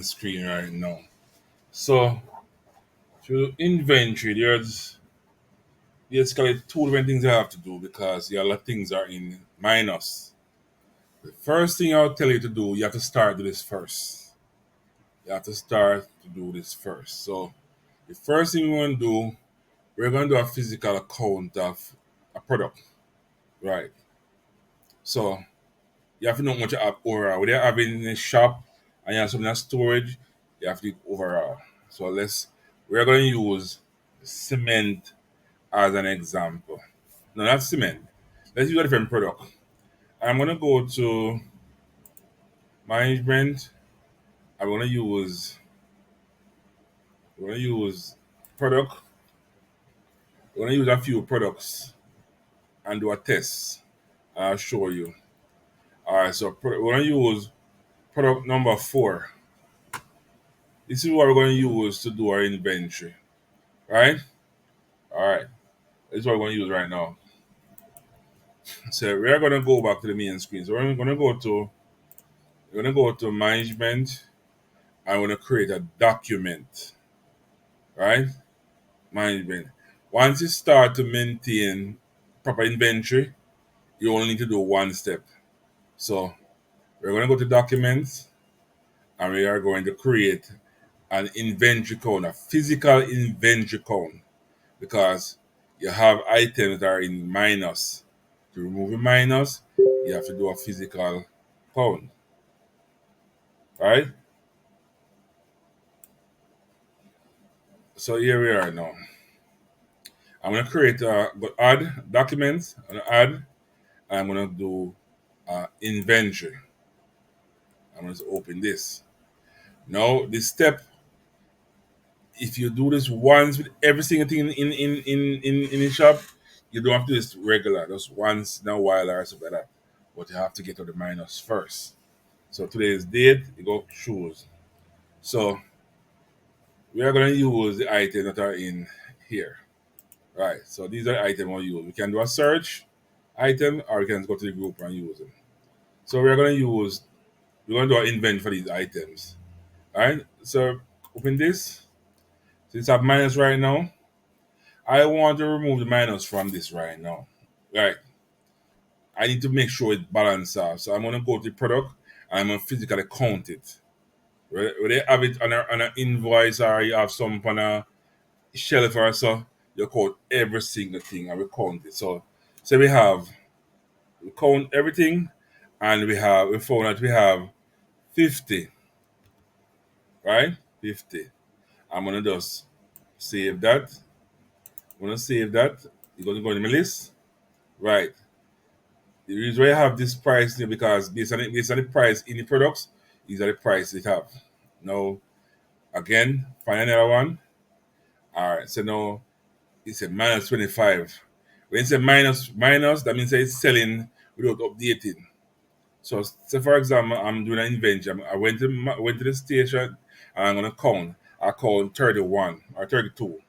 screen right now. So to inventory, there's basically two different things I have to do because the other things are in minus. The first thing I'll tell you to do, you have to start do this first. You have to start to do this first. So the first thing we want to do, we're going to do a physical account of a product, right? So you have to know how much you have overall. Whether you have it in a shop and you have something in storage, you have to do it overall. So we're going to use cement as an example. No, not cement. Let's use a different product. I'm going to go to management. I'm going to use product. I'm going to use a few products and do a test. I'll show you. All right, so we're going to use product number 4. This is what we're going to use to do our inventory, right? All right, this is what we're going to use right now. So we're going to go back to the main screen. So we're going to go to management. I'm going to create a document, right? Management. Once you start to maintain proper inventory, you only need to do one step. So we're going to go to documents and we are going to create an inventory count, a physical inventory count, because you have items that are in minus. To remove a minus, you have to do a physical count, right? So here we are now. I'm going to create go add documents, and add, and I'm going to do inventory. I'm going to open this. Now, this step, if you do this once with every single thing in the shop, you don't have to do this regular, just once in a while or something like that. But you have to get to the minus first. So today's date, you go choose. So we are going to use the items that are in here. Right. So these are the items we'll use. We can do a search item or we can go to the group and use them. So we're going to do an invent for these items. All right. So open this. Since I have minus right now, I want to remove the minus from this right now. Right. I need to make sure it balances out. So I'm going to go to the product and I'm going to physically count it. Where they have it on an invoice or you have some on a shelf or so, you count every single thing and we count it. So we count everything and we found that we have 50, right? 50. I'm gonna just save that. I'm gonna save that. You're gonna go in my list. Right. The reason why I have this price here because based on the price in the products, these are the price it have. Now again, find another one. Alright, so now it's a minus 25. When it's a minus, that means that it's selling without updating. So, say for example, I'm doing an inventory. I went to the station and I'm gonna count. I count 31 or 32. All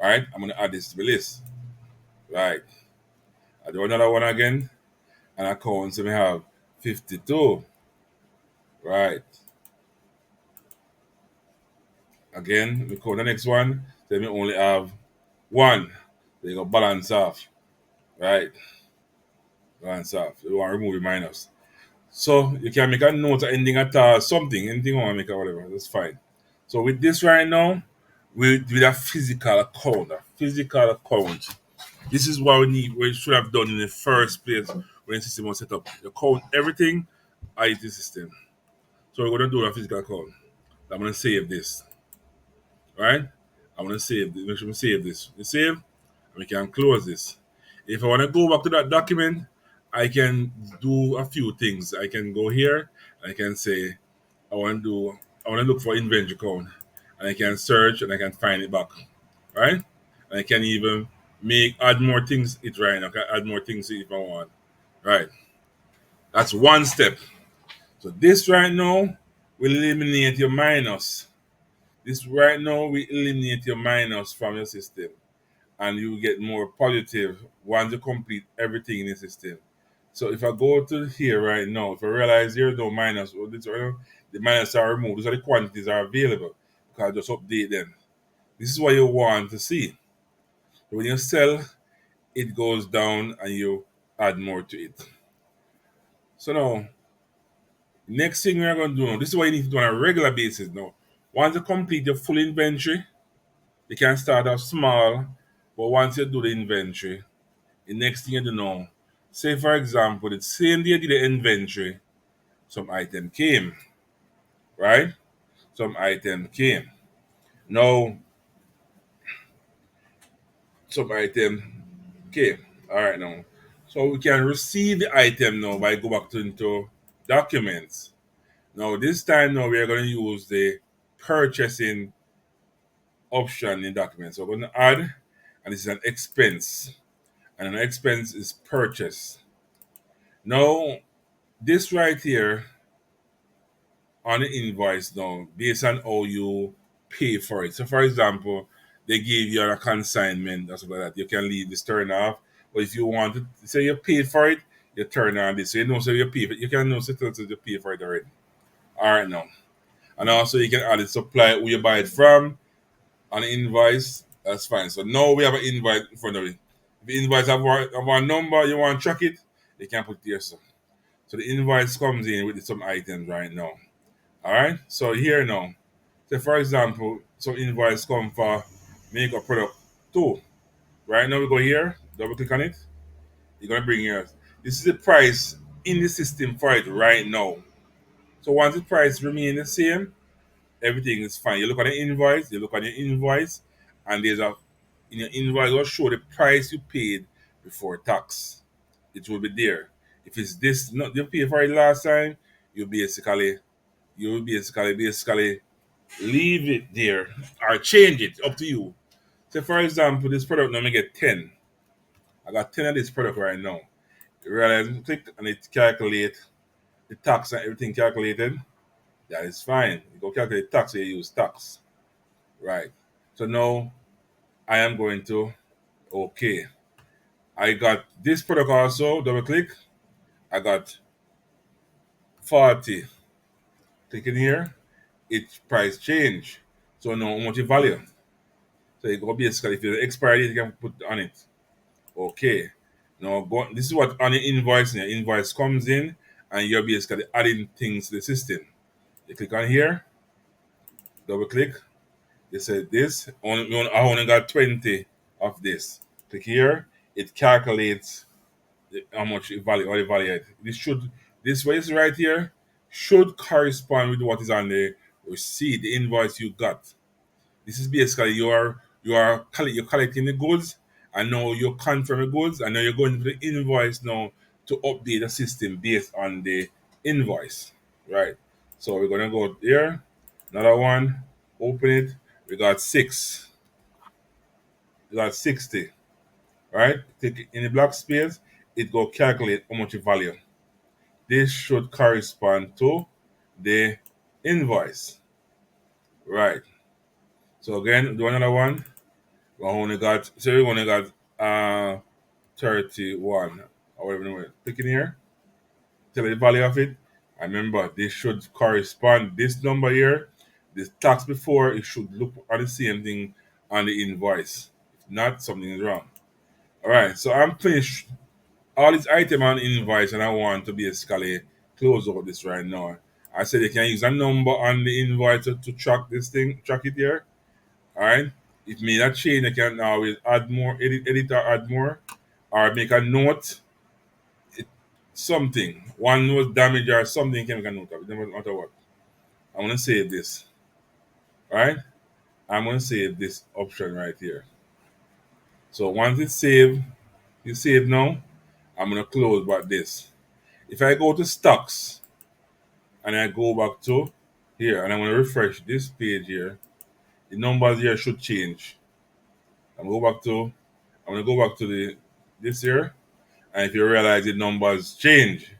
right, I'm gonna add this to the list. Right, I do another one again and I count. So we have 52. Right, again we count the next one. Then we only have one. They go balance off. Right, balance off. We want to remove the minus. So you can make a note or ending at something, anything you want to make or whatever. That's fine. So with this right now, with a physical account, this is what we need. We should have done in the first place when the system was set up. You count everything, IT system. So we're gonna do a physical account. I'm gonna save this, right? I'm gonna save this. Make sure we save this. We save, and we can close this. If I wanna go back to that document, I can do a few things. I can go here. I can say I want to do I want to look for inventory count, and I can search and I can find it back, right? And I can even add more things. It right now. I can add more things if I want, right? That's one step. So this right now will eliminate your minus. This right now will eliminate your minus from your system, and you will get more positive once you complete everything in the system. So if I go to here right now, if I realize there's no minus, or this right now, the minus are removed. These are the quantities are available. You can just update them. This is what you want to see. So when you sell, it goes down and you add more to it. So now, next thing we're going to do now, this is what you need to do on a regular basis now. Once you complete your full inventory, you can start off small, but once you do the inventory, the next thing you do now, say for example, the same day you did the inventory, some item came, right? Some item came. Now, some item came. All right now. So we can receive the item now by go back to into documents. Now this time now we are going to use the purchasing option in documents. So we're going to add, and this is an expense, and an expense is purchase. Now this right here on the invoice now based on how you pay for it. So for example, they give you a consignment or something like that. You can leave this turn off. But if you want to say you paid for it, you turn on this. So you know so you pay for it. You can know so you pay for it already. Alright now. And also you can add the supply who you buy it from on the invoice. That's fine. So now we have an invoice in front of it. If the invoice have a number you want to track it, you can put it here. So the invoice comes in with some items right now. All right. So here now, say for example, some invoice come for makeup product two. Right now we go here, double click on it. You're gonna bring here. This is the price in the system for it right now. So once the price remain the same, everything is fine. You look at the invoice, you look at your invoice, and there's a in your invoice will show the price you paid before tax. It will be there. If it's this not you paid for it last time, you will basically leave it there or change it up to you. So for example, this product now I get 10. I got 10 of this product right now. You realize click and it calculate the tax and everything calculated. That is fine. You go calculate tax, you use tax. Right. So now I am going to okay. I got this product also, double click. I got 40. Click in here, it's price change. So now how much value. So you go basically if the expiry date you can put on it. Okay. Now go, this is what on the invoice. The invoice comes in and you're basically adding things to the system. You click on here, double click. You say this. I only got 20 of this. Click here. It calculates how much value or the value. This way is right here should correspond with what is on the receipt, the invoice you got. This is basically you're collecting the goods, and now you confirm the goods, and now you're going to the invoice now to update the system based on the invoice. Right. So we're gonna go there. Another one. Open it. We got six. We got 60. Right. Click in the black space. It go calculate how much value. This should correspond to the invoice. Right. So again, do another one. We only got 31 or whatever. Click in here, tell you the value of it. And remember, this should correspond. This number here, this tax before, it should look at the same thing on the invoice. If not, something is wrong. All right, so I'm finished all these items on invoice, and I want to basically close out this right now. I said you can use a number on the invoice to track this thing, track it here. All right. If me that change, I can always add more, edit or add more, or make a note. It, something one was damaged or something you can make a note of. It doesn't matter what. I'm gonna save this. All right. I'm gonna save this option right here. So once it's saved, you save now. I'm gonna close back this. If I go to stocks and I go back to here and I'm gonna refresh this page here, the numbers here should change. I'm gonna go back to the this here, and if you realize the numbers change,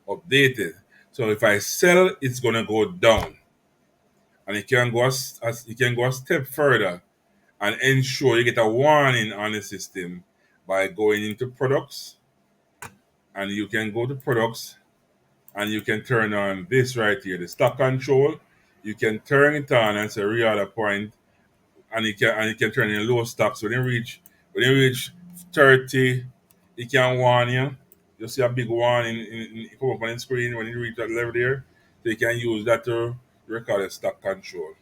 updated. So if I sell, it's gonna go down, and it can go as you can go a step further and ensure you get a warning on the system by going into products, and you can go to products and you can turn on this right here, the stock control. You can turn it on and say reorder point, and you can turn in low stop. So when you reach 30, it can warn you. You see a big warning come up on the screen when you reach that level there. So you can use that to record the stock control.